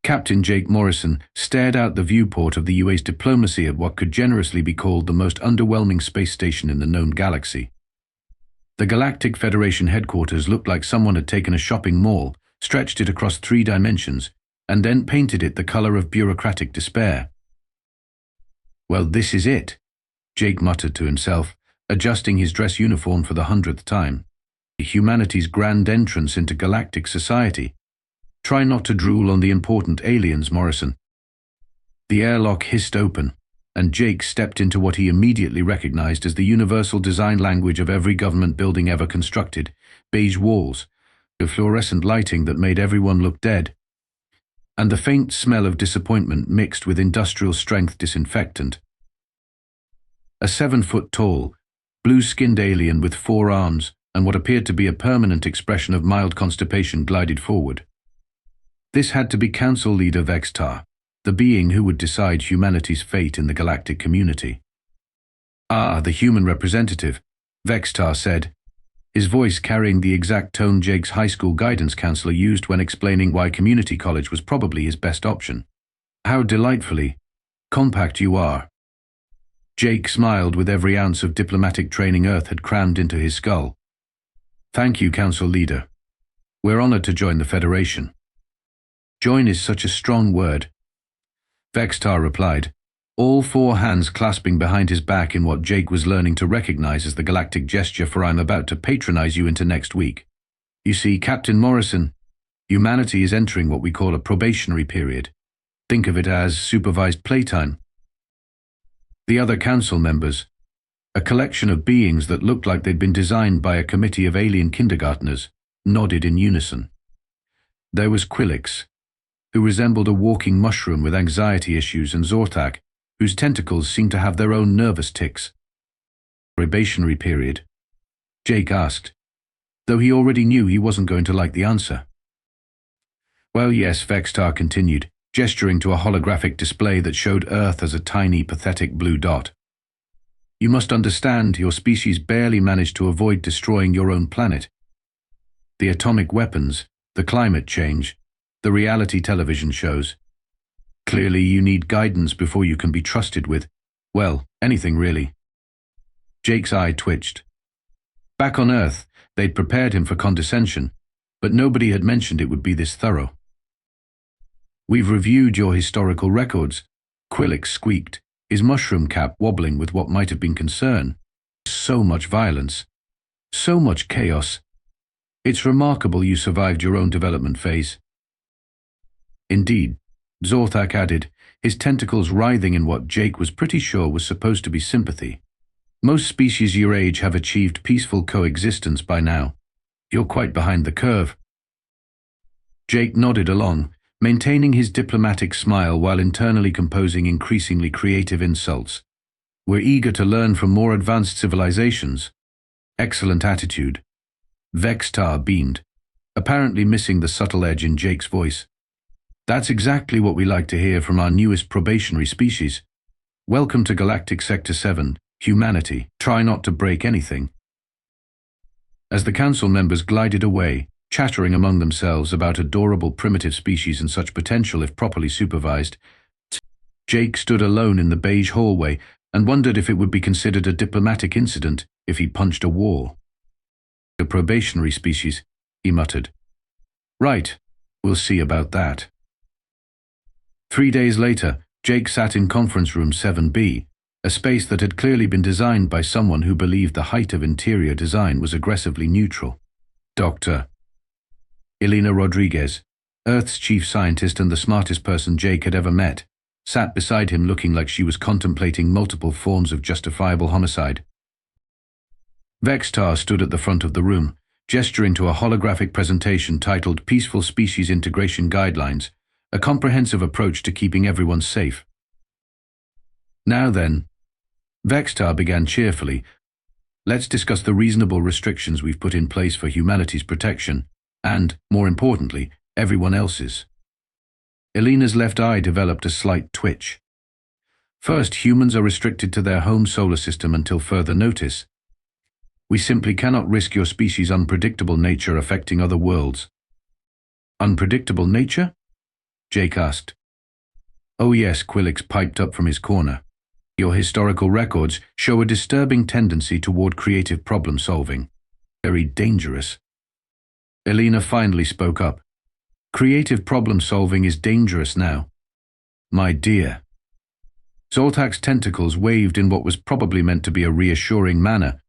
Captain Jake Morrison stared out the viewport of the UA's diplomacy at what could generously be called the most underwhelming space station in the known galaxy. The Galactic Federation headquarters looked like someone had taken a shopping mall, stretched it across 3 dimensions, and then painted it the color of bureaucratic despair. "Well, this is it," Jake muttered to himself, adjusting his dress uniform for the 100th time. Humanity's grand entrance into galactic society. Try not to drool on the important aliens, Morrison. The airlock hissed open, and Jake stepped into what he immediately recognized as the universal design language of every government building ever constructed: beige walls, the fluorescent lighting that made everyone look dead, and the faint smell of disappointment mixed with industrial-strength disinfectant. A 7-foot-tall, blue-skinned alien with 4 arms and what appeared to be a permanent expression of mild constipation glided forward. This had to be Council Leader Vextar, the being who would decide humanity's fate in the galactic community. "Ah, the human representative," Vextar said, his voice carrying the exact tone Jake's high school guidance counselor used when explaining why community college was probably his best option. "How delightfully compact you are." Jake smiled with every ounce of diplomatic training Earth had crammed into his skull. "Thank you, Council Leader. We're honored to join the Federation." "Join is such a strong word," Vextar replied, all 4 hands clasping behind his back in what Jake was learning to recognize as the galactic gesture for "I'm about to patronize you into next week." "You see, Captain Morrison, humanity is entering what we call a probationary period. Think of it as supervised playtime." The other council members, a collection of beings that looked like they'd been designed by a committee of alien kindergartners, nodded in unison. There was Quillix, who resembled a walking mushroom with anxiety issues, and Zorthak, whose tentacles seemed to have their own nervous tics. "Probationary period?" Jake asked, though he already knew he wasn't going to like the answer. "Well, yes," Vextar continued, gesturing to a holographic display that showed Earth as a tiny, pathetic blue dot. "You must understand, your species barely managed to avoid destroying your own planet. The atomic weapons, the climate change, the reality television shows. Clearly you need guidance before you can be trusted with, well, anything really." Jake's eye twitched. Back on Earth, they'd prepared him for condescension, but nobody had mentioned it would be this thorough. "We've reviewed your historical records," Quillix squeaked, his mushroom cap wobbling with what might have been concern. "So much violence. So much chaos. It's remarkable you survived your own development phase." "Indeed," Zorthak added, his tentacles writhing in what Jake was pretty sure was supposed to be sympathy. "Most species your age have achieved peaceful coexistence by now. You're quite behind the curve." Jake nodded along, maintaining his diplomatic smile while internally composing increasingly creative insults. "We're eager to learn from more advanced civilizations." "Excellent attitude." Vextar beamed, apparently missing the subtle edge in Jake's voice. "That's exactly what we like to hear from our newest probationary species. Welcome to Galactic Sector 7, humanity. Try not to break anything." As the council members glided away, chattering among themselves about adorable primitive species and such potential if properly supervised, Jake stood alone in the beige hallway and wondered if it would be considered a diplomatic incident if he punched a wall. "A probationary species," he muttered. "Right, we'll see about that." 3 days later, Jake sat in Conference Room 7B, a space that had clearly been designed by someone who believed the height of interior design was aggressively neutral. Dr. Elena Rodriguez, Earth's chief scientist and the smartest person Jake had ever met, sat beside him looking like she was contemplating multiple forms of justifiable homicide. Vextar stood at the front of the room, gesturing to a holographic presentation titled "Peaceful Species Integration Guidelines, a comprehensive approach to keeping everyone safe." "Now then," Vextar began cheerfully, "let's discuss the reasonable restrictions we've put in place for humanity's protection, and, more importantly, everyone else's." Elena's left eye developed a slight twitch. "First, humans are restricted to their home solar system until further notice. We simply cannot risk your species' unpredictable nature affecting other worlds." "Unpredictable nature?" Jake asked. Oh yes, Quillix piped up from his corner. Your historical records show a disturbing tendency toward creative problem-solving. Very dangerous. Elena finally spoke up. Creative problem-solving is dangerous now. My dear. Zoltak's tentacles waved in what was probably meant to be a reassuring manner.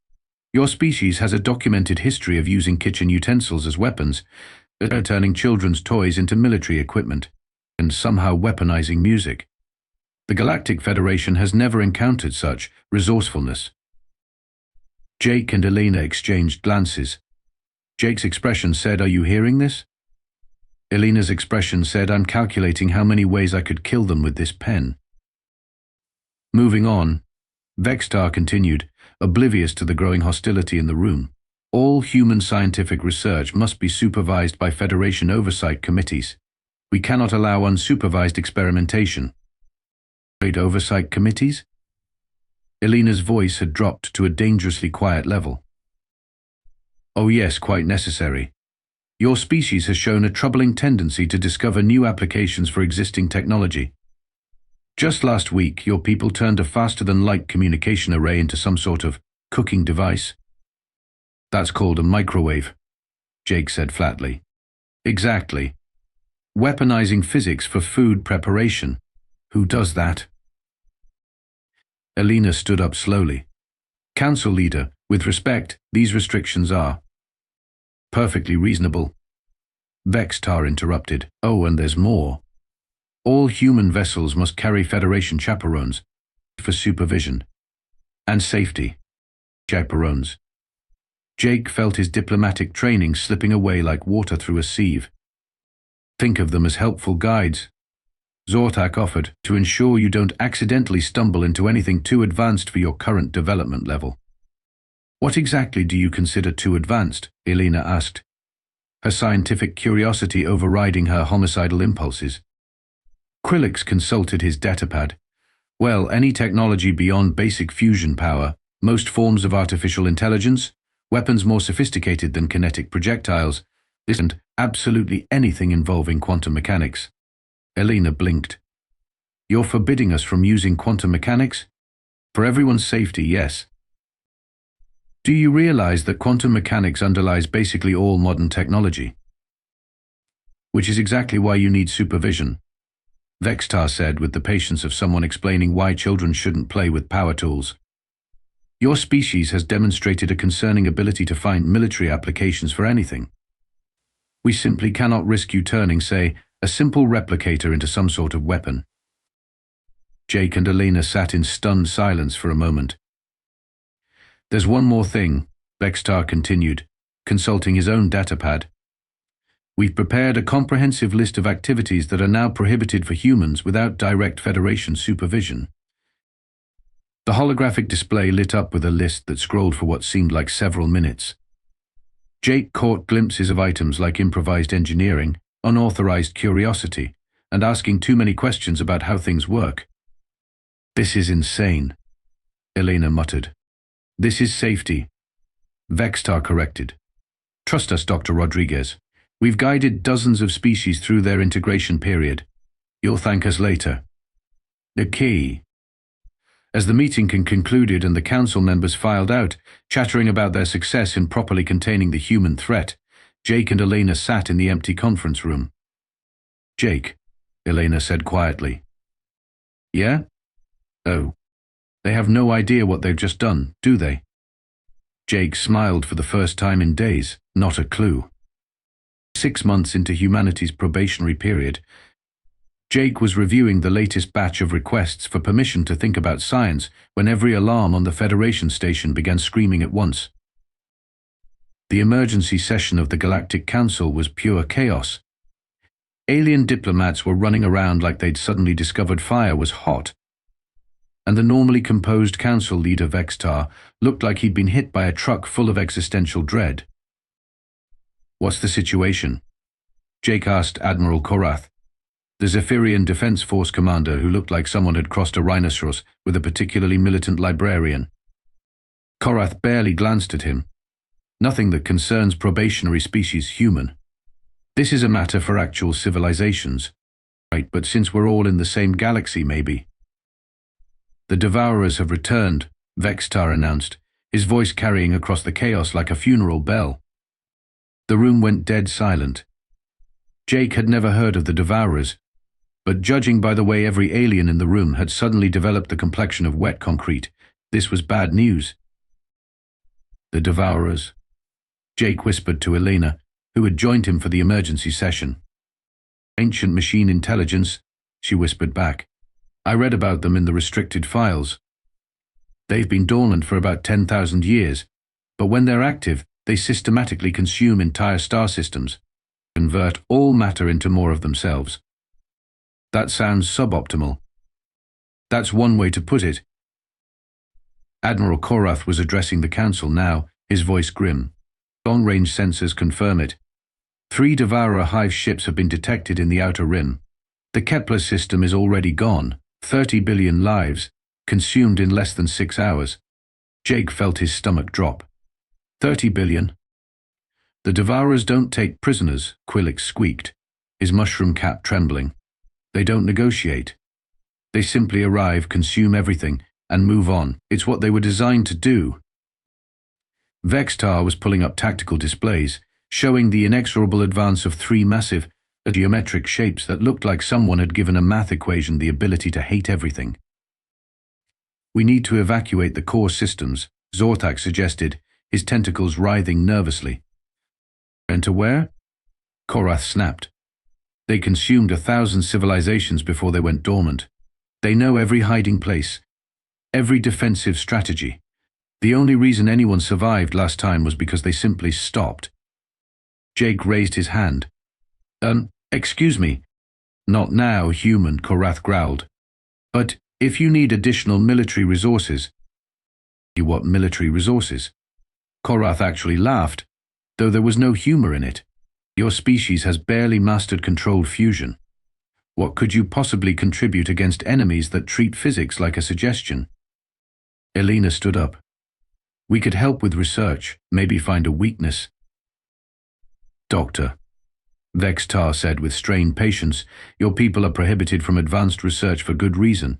Your species has a documented history of using kitchen utensils as weapons, turning children's toys into military equipment, and somehow weaponizing music. The Galactic Federation has never encountered such resourcefulness. Jake and Elena exchanged glances. Jake's expression said, "Are you hearing this?" Elena's expression said, "I'm calculating how many ways I could kill them with this pen." Moving on, Vextar continued, oblivious to the growing hostility in the room. All human scientific research must be supervised by Federation oversight committees. We cannot allow unsupervised experimentation. Oversight committees? Elena's voice had dropped to a dangerously quiet level. Oh yes, quite necessary. Your species has shown a troubling tendency to discover new applications for existing technology. Just last week, your people turned a faster-than-light communication array into some sort of cooking device. That's called a microwave, Jake said flatly. Exactly. Weaponizing physics for food preparation. Who does that? Elena stood up slowly. Council leader, with respect, these restrictions are perfectly reasonable. Vextar interrupted. Oh, and there's more. All human vessels must carry Federation chaperones for supervision and safety. Chaperones. Jake felt his diplomatic training slipping away like water through a sieve. Think of them as helpful guides, Zortak offered, to ensure you don't accidentally stumble into anything too advanced for your current development level. What exactly do you consider too advanced? Elena asked, her scientific curiosity overriding her homicidal impulses. Quillix consulted his datapad. Well, any technology beyond basic fusion power, most forms of artificial intelligence, weapons more sophisticated than kinetic projectiles, and absolutely anything involving quantum mechanics. Elena blinked. You're forbidding us from using quantum mechanics? For everyone's safety, yes. Do you realize that quantum mechanics underlies basically all modern technology? Which is exactly why you need supervision, Vextar said with the patience of someone explaining why children shouldn't play with power tools. Your species has demonstrated a concerning ability to find military applications for anything. We simply cannot risk you turning, say, a simple replicator into some sort of weapon. Jake and Elena sat in stunned silence for a moment. There's one more thing, Vextar continued, consulting his own datapad. We've prepared a comprehensive list of activities that are now prohibited for humans without direct Federation supervision. The holographic display lit up with a list that scrolled for what seemed like several minutes. Jake caught glimpses of items like improvised engineering, unauthorized curiosity, and asking too many questions about how things work. This is insane, Elena muttered. This is safety, Vextar corrected. Trust us, Dr. Rodriguez. We've guided dozens of species through their integration period. You'll thank us later. The key. As the meeting concluded and the council members filed out, chattering about their success in properly containing the human threat, Jake and Elena sat in the empty conference room. Jake, Elena said quietly. Yeah? Oh. They have no idea what they've just done, do they? Jake smiled for the first time in days, not a clue. 6 months into humanity's probationary period, Jake was reviewing the latest batch of requests for permission to think about science when every alarm on the Federation station began screaming at once. The emergency session of the Galactic Council was pure chaos. Alien diplomats were running around like they'd suddenly discovered fire was hot, and the normally composed council leader Vextar looked like he'd been hit by a truck full of existential dread. What's the situation? Jake asked Admiral Korath, the Zephyrian Defense Force commander who looked like someone had crossed a rhinoceros with a particularly militant librarian. Korath barely glanced at him. Nothing that concerns probationary species human. This is a matter for actual civilizations. Right, but since we're all in the same galaxy, maybe. The Devourers have returned, Vextar announced, his voice carrying across the chaos like a funeral bell. The room went dead silent. Jake had never heard of the Devourers, but judging by the way every alien in the room had suddenly developed the complexion of wet concrete, this was bad news. The Devourers, Jake whispered to Elena, who had joined him for the emergency session. Ancient machine intelligence, she whispered back. I read about them in the restricted files. They've been dormant for about 10,000 years, but when they're active, they systematically consume entire star systems, convert all matter into more of themselves. That sounds suboptimal. That's one way to put it. Admiral Korath was addressing the council now, his voice grim. Long-range sensors confirm it. 3 Devourer hive ships have been detected in the outer rim. The Kepler system is already gone. 30 billion lives, consumed in less than 6 hours. Jake felt his stomach drop. 30 billion? The Devourers don't take prisoners, Quillix squeaked, his mushroom cap trembling. They don't negotiate. They simply arrive, consume everything, and move on. It's what they were designed to do. Vextar was pulling up tactical displays, showing the inexorable advance of 3 massive, geometric shapes that looked like someone had given a math equation the ability to hate everything. We need to evacuate the core systems, Zorthak suggested, his tentacles writhing nervously. And to where? Korath snapped. They consumed 1,000 civilizations before they went dormant. They know every hiding place, every defensive strategy. The only reason anyone survived last time was because they simply stopped. Jake raised his hand. Excuse me. Not now, human, Korath growled. But if you need additional military resources. You want military resources? Korath actually laughed, though there was no humor in it. Your species has barely mastered controlled fusion. What could you possibly contribute against enemies that treat physics like a suggestion? Elena stood up. We could help with research, maybe find a weakness. Doctor, Vextar said with strained patience, your people are prohibited from advanced research for good reason.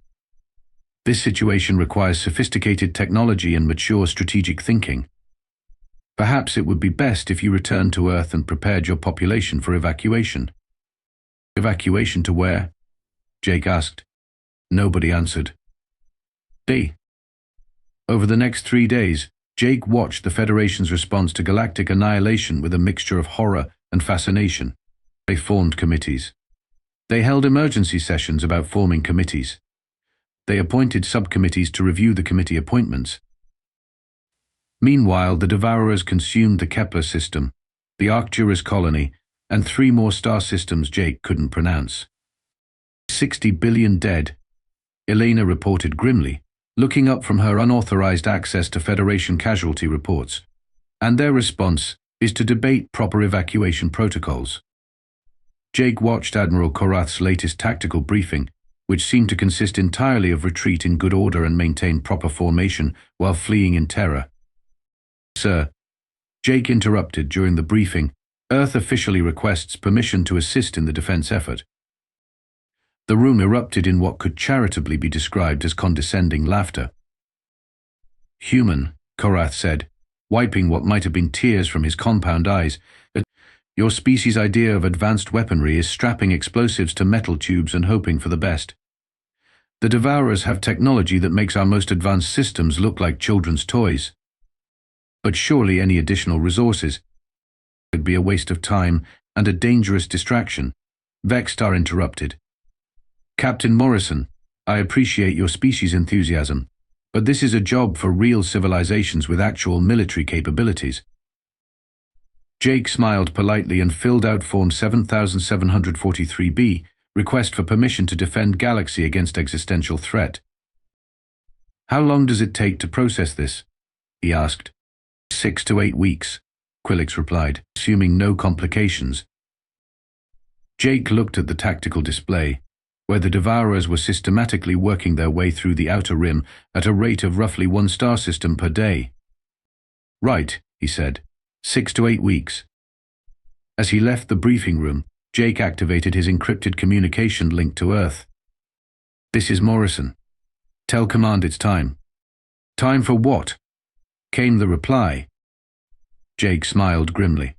This situation requires sophisticated technology and mature strategic thinking. Perhaps it would be best if you returned to Earth and prepared your population for evacuation. Evacuation to where? Jake asked. Nobody answered. Over the next 3 days, Jake watched the Federation's response to galactic annihilation with a mixture of horror and fascination. They formed committees. They held emergency sessions about forming committees. They appointed subcommittees to review the committee appointments. Meanwhile, the Devourers consumed the Kepler system, the Arcturus colony, and 3 more star systems Jake couldn't pronounce. 60 billion dead, Elena reported grimly, looking up from her unauthorized access to Federation casualty reports. And their response is to debate proper evacuation protocols. Jake watched Admiral Korath's latest tactical briefing, which seemed to consist entirely of retreat in good order and maintain proper formation while fleeing in terror. Sir, Jake interrupted during the briefing, Earth officially requests permission to assist in the defense effort. The room erupted in what could charitably be described as condescending laughter. Human, Korath said, wiping what might have been tears from his compound eyes, your species' idea of advanced weaponry is strapping explosives to metal tubes and hoping for the best. The Devourers have technology that makes our most advanced systems look like children's toys. But surely any additional resources would be a waste of time and a dangerous distraction. Vextar interrupted. Captain Morrison, I appreciate your species' enthusiasm, but this is a job for real civilizations with actual military capabilities. Jake smiled politely and filled out Form 7743B, request for permission to defend Galaxy against existential threat. How long does it take to process this? He asked. 6 to 8 weeks, Quillix replied, assuming no complications. Jake looked at the tactical display, where the Devourers were systematically working their way through the outer rim at a rate of roughly 1 star system per day. Right, he said, 6 to 8 weeks. As he left the briefing room, Jake activated his encrypted communication link to Earth. "This is Morrison. Tell command it's time." "Time for what?" came the reply. Jake smiled grimly.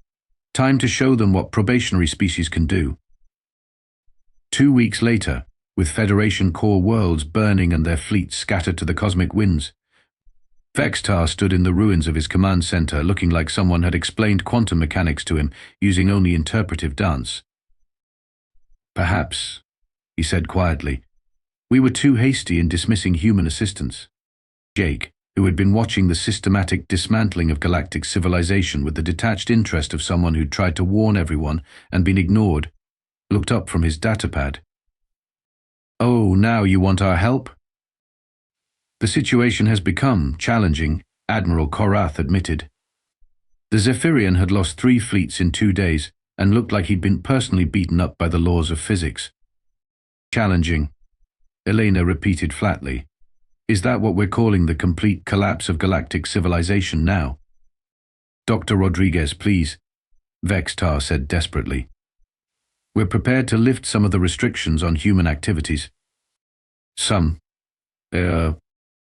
"Time to show them what probationary species can do." 2 weeks later, with Federation core worlds burning and their fleets scattered to the cosmic winds, Vextar stood in the ruins of his command center looking like someone had explained quantum mechanics to him using only interpretive dance. "Perhaps," he said quietly, "we were too hasty in dismissing human assistance." Jake, who had been watching the systematic dismantling of galactic civilization with the detached interest of someone who'd tried to warn everyone and been ignored, looked up from his datapad. "Oh, now you want our help?" "The situation has become challenging," Admiral Korath admitted. The Zephyrian had lost 3 fleets in 2 days and looked like he'd been personally beaten up by the laws of physics. "Challenging," Elena repeated flatly. "Is that what we're calling the complete collapse of galactic civilization now?" "Dr. Rodriguez, please," Vextar said desperately. "We're prepared to lift some of the restrictions on human activities." "Some.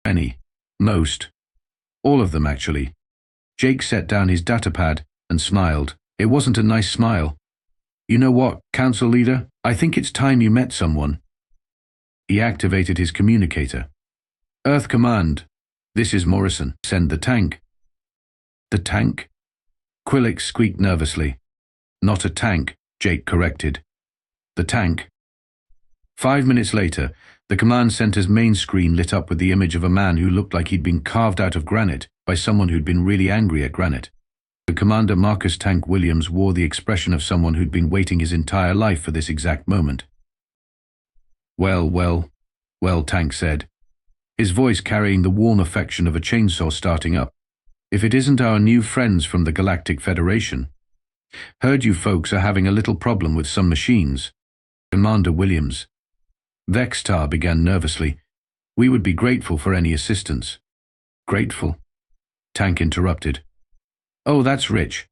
Many. Most. All of them, actually." Jake set down his datapad and smiled. It wasn't a nice smile. "You know what, Council Leader? I think it's time you met someone." He activated his communicator. "Earth Command, this is Morrison. Send the tank." "The tank?" Quillick squeaked nervously. "Not a tank," Jake corrected. "The tank." 5 minutes later, the command center's main screen lit up with the image of a man who looked like he'd been carved out of granite by someone who'd been really angry at granite. The Commander Marcus Tank Williams wore the expression of someone who'd been waiting his entire life for this exact moment. Well, Tank said, his voice carrying the warm affection of a chainsaw starting up. "If it isn't our new friends from the Galactic Federation. Heard you folks are having a little problem with some machines." "Commander Williams." Vextar began nervously. "We would be grateful for any assistance." "Grateful?" Tank interrupted. "Oh, that's rich.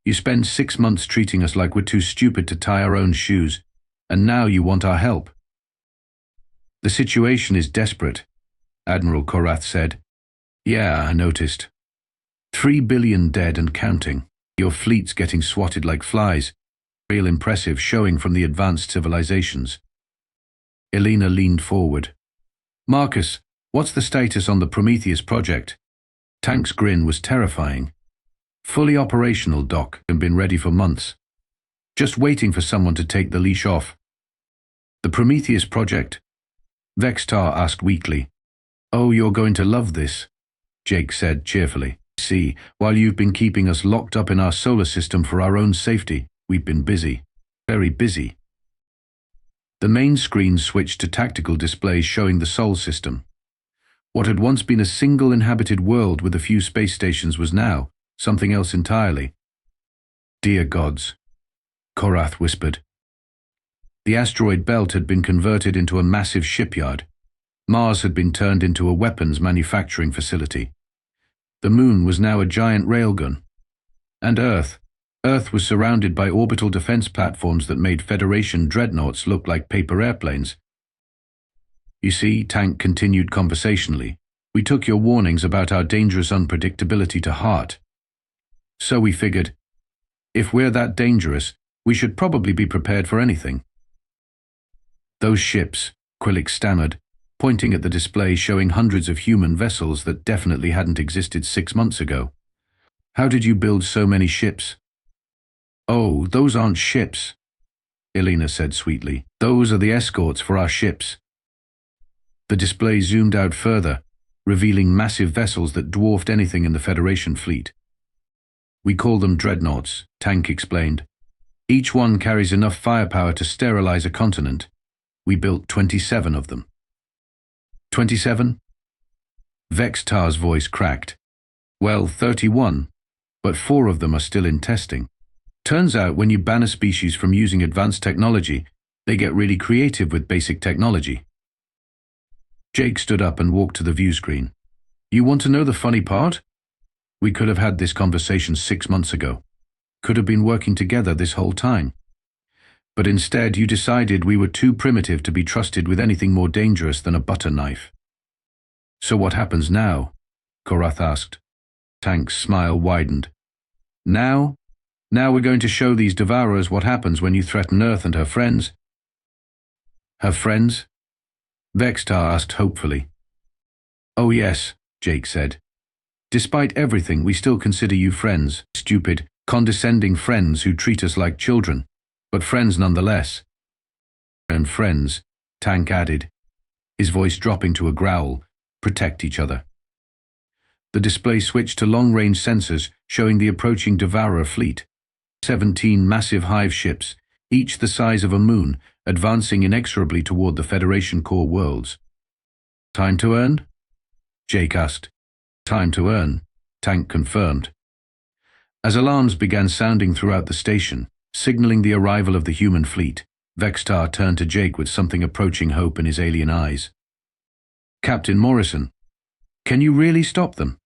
You spend 6 months treating us like we're too stupid to tie our own shoes, and now you want our help." "The situation is desperate," Admiral Korath said. "Yeah, I noticed. 3 billion dead and counting. Your fleet's getting swatted like flies. Real impressive showing from the advanced civilizations." Elena leaned forward. "Marcus, what's the status on the Prometheus project?" Tank's grin was terrifying. "Fully operational, Doc, and been ready for months. Just waiting for someone to take the leash off." "The Prometheus project?" Vextar asked weakly. "Oh, you're going to love this," Jake said cheerfully. "See, while you've been keeping us locked up in our solar system for our own safety, we've been busy. Very busy." The main screen switched to tactical displays showing the Sol system. What had once been a single inhabited world with a few space stations was now something else entirely. "Dear gods," Korath whispered. The asteroid belt had been converted into a massive shipyard. Mars had been turned into a weapons manufacturing facility. The moon was now a giant railgun. And Earth was surrounded by orbital defense platforms that made Federation dreadnoughts look like paper airplanes. "You see," Tank continued conversationally, "we took your warnings about our dangerous unpredictability to heart. So we figured, if we're that dangerous, we should probably be prepared for anything." "Those ships," Quillick stammered, pointing at the display showing hundreds of human vessels that definitely hadn't existed 6 months ago. "How did you build so many ships?" "Oh, those aren't ships," Elena said sweetly. "Those are the escorts for our ships." The display zoomed out further, revealing massive vessels that dwarfed anything in the Federation fleet. "We call them dreadnoughts," Tank explained. "Each one carries enough firepower to sterilize a continent. We built 27 of them." 27? Vextar's voice cracked. "Well, 31, but 4 of them are still in testing. Turns out when you ban a species from using advanced technology, they get really creative with basic technology." Jake stood up and walked to the view screen. "You want to know the funny part? We could have had this conversation 6 months ago. Could have been working together this whole time. But instead you decided we were too primitive to be trusted with anything more dangerous than a butter knife. So what happens now? Korath asked. Tank's smile widened. Now? Now we're going to show these Devourers what happens when you threaten Earth and her friends. Her friends? Vextar asked hopefully. Oh yes, Jake said. Despite everything, we still consider you friends, stupid, condescending friends who treat us like children, but friends nonetheless. And friends, Tank added, his voice dropping to a growl, protect each other. The display switched to long-range sensors showing the approaching Devourer fleet. 17 massive hive ships, each the size of a moon, advancing inexorably toward the Federation core worlds. Time to earn? Jake asked. Time to earn, Tank confirmed. As alarms began sounding throughout the station, signaling the arrival of the human fleet, Vextar turned to Jake with something approaching hope in his alien eyes. Captain Morrison, can you really stop them?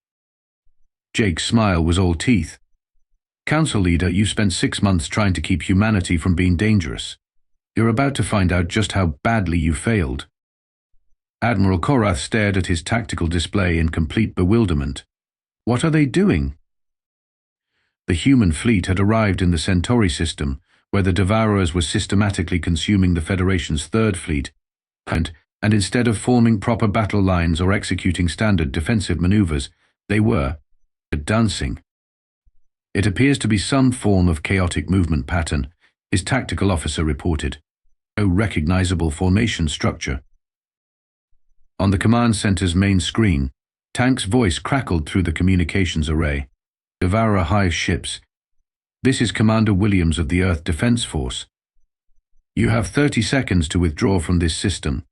Jake's smile was all teeth. Council leader, you spent 6 months trying to keep humanity from being dangerous. You're about to find out just how badly you failed. Admiral Korath stared at his tactical display in complete bewilderment. What are they doing? The human fleet had arrived in the Centauri system, where the Devourers were systematically consuming the Federation's third fleet, and instead of forming proper battle lines or executing standard defensive maneuvers, they were dancing. It appears to be some form of chaotic movement pattern, his tactical officer reported. No recognizable formation structure. On the command center's main screen, Tank's voice crackled through the communications array. Devourer hive ships. This is Commander Williams of the Earth Defense Force. You have 30 seconds to withdraw from this system.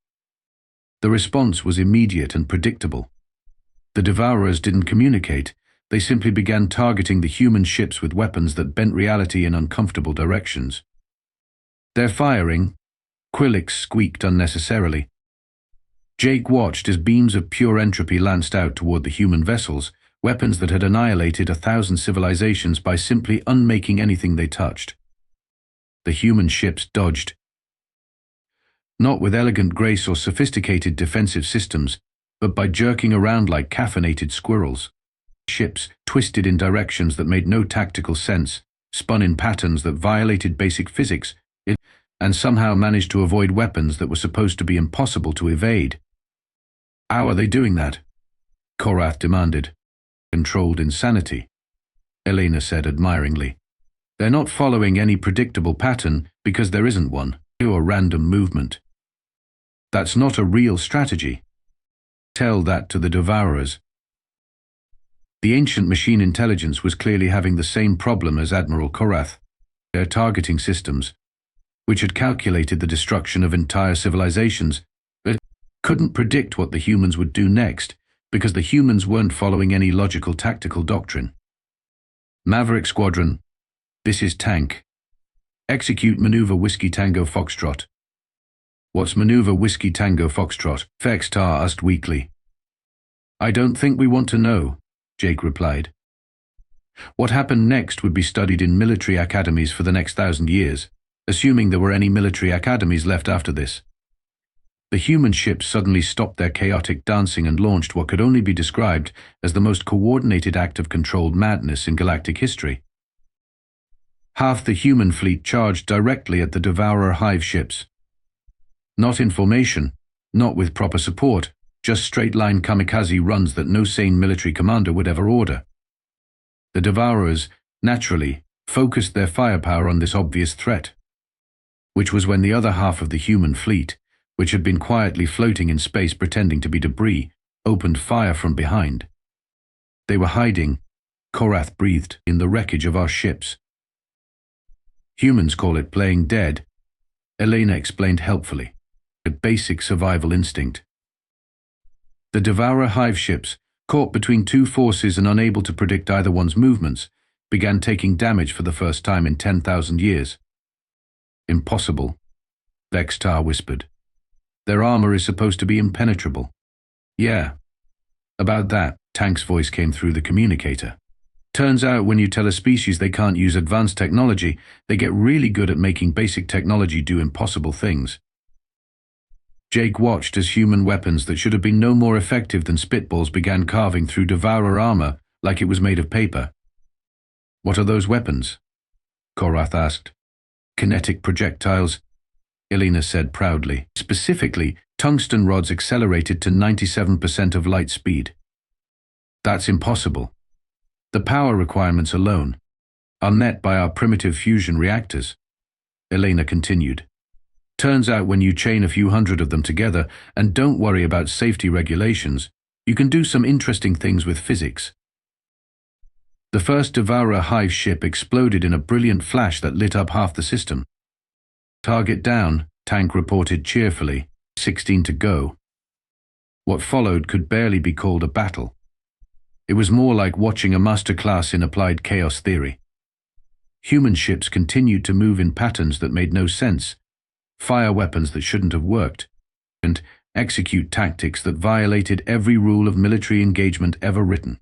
The response was immediate and predictable. The Devourers didn't communicate. They simply began targeting the human ships with weapons that bent reality in uncomfortable directions. They're firing. Quillix squeaked unnecessarily. Jake watched as beams of pure entropy lanced out toward the human vessels, weapons that had annihilated 1,000 civilizations by simply unmaking anything they touched. The human ships dodged. Not with elegant grace or sophisticated defensive systems, but by jerking around like caffeinated squirrels. Ships twisted in directions that made no tactical sense, spun in patterns that violated basic physics, and somehow managed to avoid weapons that were supposed to be impossible to evade. How are they doing that? Korath demanded. Controlled insanity, Elena said admiringly. They're not following any predictable pattern because there isn't one, or random movement. That's not a real strategy. Tell that to the Devourers. The ancient machine intelligence was clearly having the same problem as Admiral Korath. Their targeting systems, which had calculated the destruction of entire civilizations, but couldn't predict what the humans would do next because the humans weren't following any logical tactical doctrine. Maverick Squadron, this is Tank. Execute Maneuver Whiskey Tango Foxtrot. What's Maneuver Whiskey Tango Foxtrot? Vextar asked weakly. I don't think we want to know, Jake replied. What happened next would be studied in military academies for the next 1,000 years, assuming there were any military academies left after this. The human ships suddenly stopped their chaotic dancing and launched what could only be described as the most coordinated act of controlled madness in galactic history. Half the human fleet charged directly at the Devourer hive ships. Not in formation, not with proper support, just straight-line kamikaze runs that no sane military commander would ever order. The Devourers, naturally, focused their firepower on this obvious threat, which was when the other half of the human fleet, which had been quietly floating in space pretending to be debris, opened fire from behind. They were hiding, Korath breathed, in the wreckage of our ships. Humans call it playing dead, Elena explained helpfully, a basic survival instinct. The Devourer hive ships, caught between two forces and unable to predict either one's movements, began taking damage for the first time in 10,000 years. Impossible, Vextar whispered. Their armor is supposed to be impenetrable. Yeah. About that, Tank's voice came through the communicator. Turns out when you tell a species they can't use advanced technology, they get really good at making basic technology do impossible things. Jake watched as human weapons that should have been no more effective than spitballs began carving through Devourer armor like it was made of paper. "What are those weapons?" Korath asked. "Kinetic projectiles," Elena said proudly. "Specifically, tungsten rods accelerated to 97% of light speed." "That's impossible. The power requirements alone are met by our primitive fusion reactors," Elena continued. "Turns out when you chain a few hundred of them together and don't worry about safety regulations, you can do some interesting things with physics." The first Devourer hive ship exploded in a brilliant flash that lit up half the system. "Target down," Tank reported cheerfully. 16 to go. What followed could barely be called a battle. It was more like watching a masterclass in applied chaos theory. Human ships continued to move in patterns that made no sense, fire weapons that shouldn't have worked, and execute tactics that violated every rule of military engagement ever written.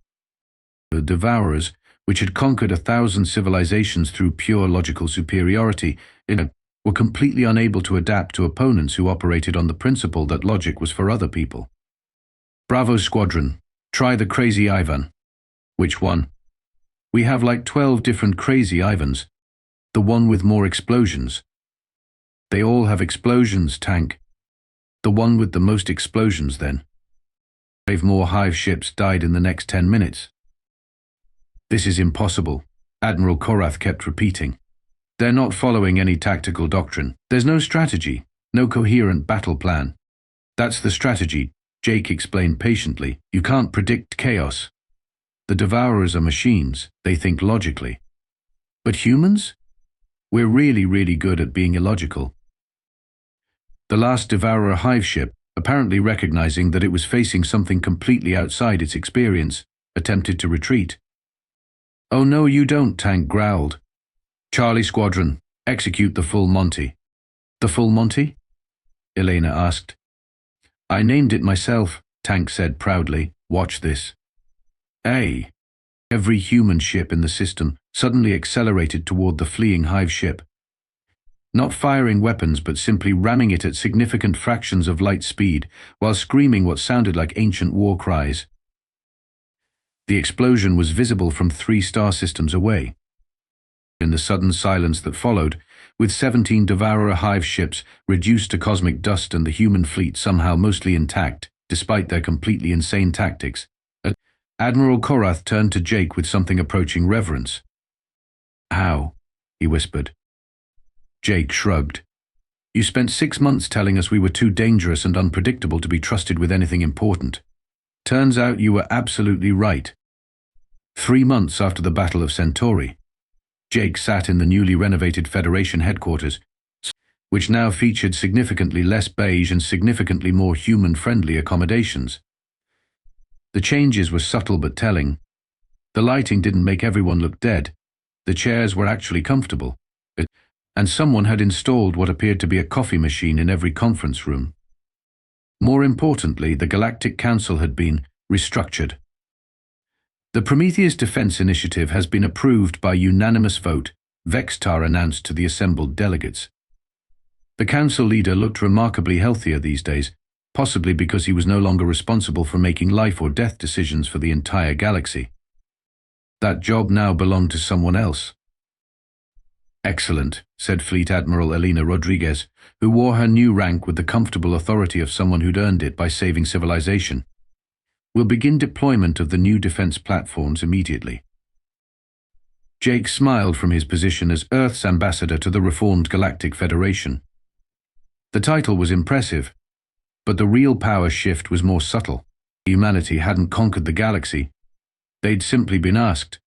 The Devourers, which had conquered 1,000 civilizations through pure logical superiority, were completely unable to adapt to opponents who operated on the principle that logic was for other people. "Bravo Squadron, try the Crazy Ivan." "Which one?" "We have like 12 different Crazy Ivans. The one with more explosions." "They all have explosions, Tank." "The one with the most explosions, then." 5 more hive ships died in the next 10 minutes. "This is impossible," Admiral Korath kept repeating. "They're not following any tactical doctrine. There's no strategy, no coherent battle plan." "That's the strategy," Jake explained patiently. "You can't predict chaos. The Devourers are machines. They think logically. But humans? We're really, really good at being illogical." The last Devourer hive ship, apparently recognizing that it was facing something completely outside its experience, attempted to retreat. "Oh no, you don't," Tank growled. "Charlie Squadron, execute the full Monty." "The full Monty?" Elena asked. "I named it myself," Tank said proudly. "Watch this." Every human ship in the system suddenly accelerated toward the fleeing hive ship. Not firing weapons, but simply ramming it at significant fractions of light speed, while screaming what sounded like ancient war cries. The explosion was visible from 3 star systems away. In the sudden silence that followed, with 17 Devourer hive ships reduced to cosmic dust and the human fleet somehow mostly intact, despite their completely insane tactics, Admiral Korath turned to Jake with something approaching reverence. "How?" he whispered. Jake shrugged. "You spent 6 months telling us we were too dangerous and unpredictable to be trusted with anything important. Turns out you were absolutely right." 3 months after the Battle of Centauri, Jake sat in the newly renovated Federation headquarters, which now featured significantly less beige and significantly more human-friendly accommodations. The changes were subtle but telling. The lighting didn't make everyone look dead. The chairs were actually comfortable. And someone had installed what appeared to be a coffee machine in every conference room. More importantly, the Galactic Council had been restructured. "The Prometheus Defense Initiative has been approved by unanimous vote," Vextar announced to the assembled delegates. The council leader looked remarkably healthier these days, possibly because he was no longer responsible for making life or death decisions for the entire galaxy. That job now belonged to someone else. "Excellent," said Fleet Admiral Elena Rodriguez, who wore her new rank with the comfortable authority of someone who'd earned it by saving civilization. "We'll begin deployment of the new defense platforms immediately." Jake smiled from his position as Earth's ambassador to the reformed Galactic Federation. The title was impressive, but the real power shift was more subtle. Humanity hadn't conquered the galaxy. They'd simply been asked,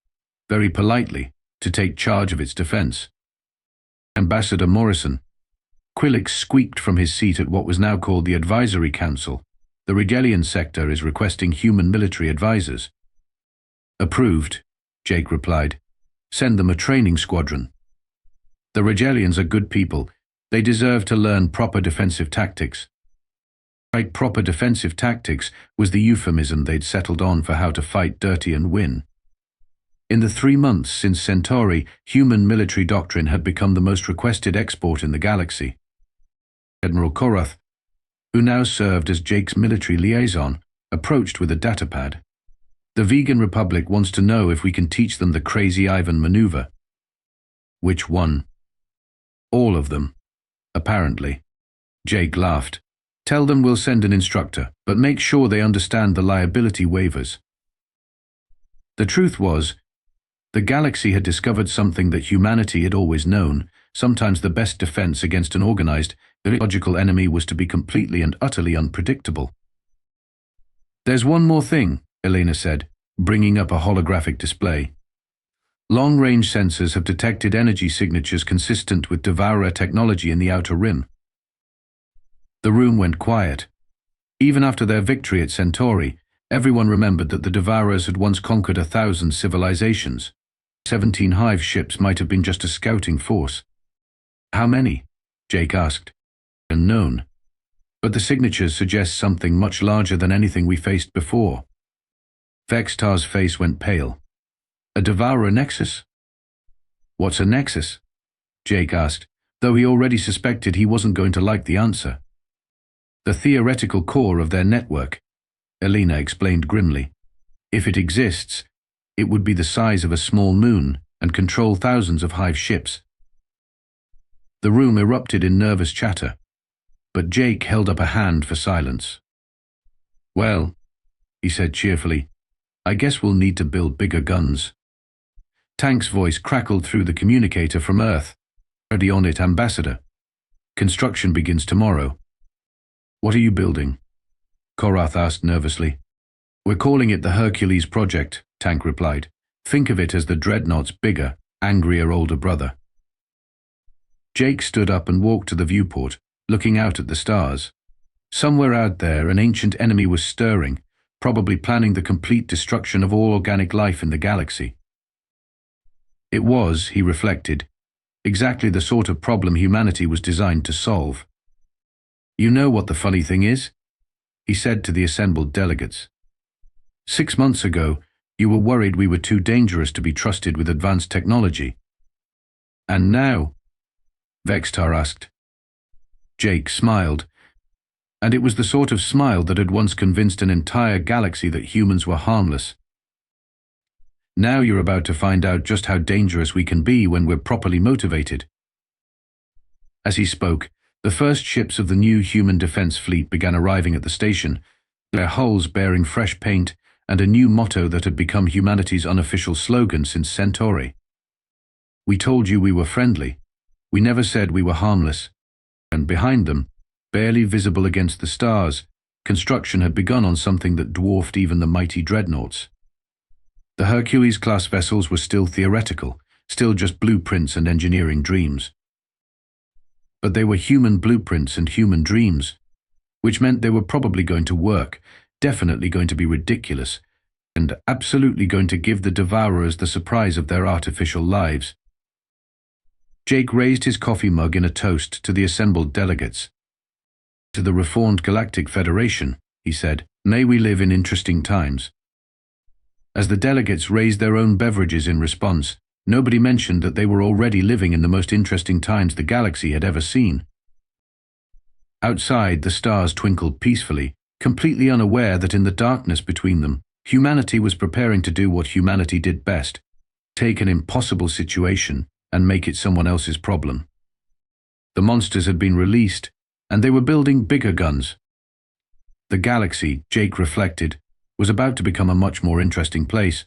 very politely, to take charge of its defense. Ambassador Morrison. Quilix squeaked from his seat at what was now called the Advisory Council. "The Regalian sector is requesting human military advisors." "Approved," Jake replied. "Send them a training squadron." "The Regalians are good people. They deserve to learn proper defensive tactics." Right, proper defensive tactics was the euphemism they'd settled on for how to fight dirty and win. In the 3 months since Centauri, human military doctrine had become the most requested export in the galaxy. Admiral Korath, who now served as Jake's military liaison, approached with a datapad. The Vegan Republic wants to know if we can teach them the Crazy Ivan maneuver. Which one? All of them, apparently. Jake laughed. Tell them we'll send an instructor, but make sure they understand the liability waivers. The truth was, the galaxy had discovered something that humanity had always known. Sometimes the best defense against an organized, illogical enemy was to be completely and utterly unpredictable. There's one more thing, Elena said, bringing up a holographic display. Long-range sensors have detected energy signatures consistent with Devourer technology in the Outer Rim. The room went quiet. Even after their victory at Centauri, everyone remembered that the Devourers had once conquered 1,000 civilizations. 17 hive ships might have been just a scouting force. How many? Jake asked. Unknown. But the signatures suggest something much larger than anything we faced before. Vextar's face went pale. A Devourer nexus? What's a nexus? Jake asked, though he already suspected he wasn't going to like the answer. The theoretical core of their network, Elena explained grimly. If it exists, it would be the size of a small moon and control thousands of hive ships. The room erupted in nervous chatter, but Jake held up a hand for silence. Well, he said cheerfully, I guess we'll need to build bigger guns. Tank's voice crackled through the communicator from Earth. Ready on it, Ambassador. Construction begins tomorrow. What are you building? Korath asked nervously. We're calling it the Hercules Project, Tank replied. Think of it as the Dreadnought's bigger, angrier older brother. Jake stood up and walked to the viewport, looking out at the stars. Somewhere out there, an ancient enemy was stirring, probably planning the complete destruction of all organic life in the galaxy. It was, he reflected, exactly the sort of problem humanity was designed to solve. You know what the funny thing is? He said to the assembled delegates. 6 months ago, you were worried we were too dangerous to be trusted with advanced technology. And now? Vextar asked. Jake smiled, and it was the sort of smile that had once convinced an entire galaxy that humans were harmless. Now you're about to find out just how dangerous we can be when we're properly motivated. As he spoke, the first ships of the new human defense fleet began arriving at the station, their hulls bearing fresh paint and a new motto that had become humanity's unofficial slogan since Centauri. We told you we were friendly. We never said we were harmless. And behind them, barely visible against the stars, construction had begun on something that dwarfed even the mighty dreadnoughts. The Hercules-class vessels were still theoretical, still just blueprints and engineering dreams. But they were human blueprints and human dreams, which meant they were probably going to work, definitely going to be ridiculous, and absolutely going to give the Devourers the surprise of their artificial lives. Jake raised his coffee mug in a toast to the assembled delegates. To the reformed Galactic Federation, he said, may we live in interesting times. As the delegates raised their own beverages in response, nobody mentioned that they were already living in the most interesting times the galaxy had ever seen. Outside, the stars twinkled peacefully, completely unaware that in the darkness between them, humanity was preparing to do what humanity did best, take an impossible situation and make it someone else's problem. The monsters had been released, and they were building bigger guns. The galaxy, Jake reflected, was about to become a much more interesting place.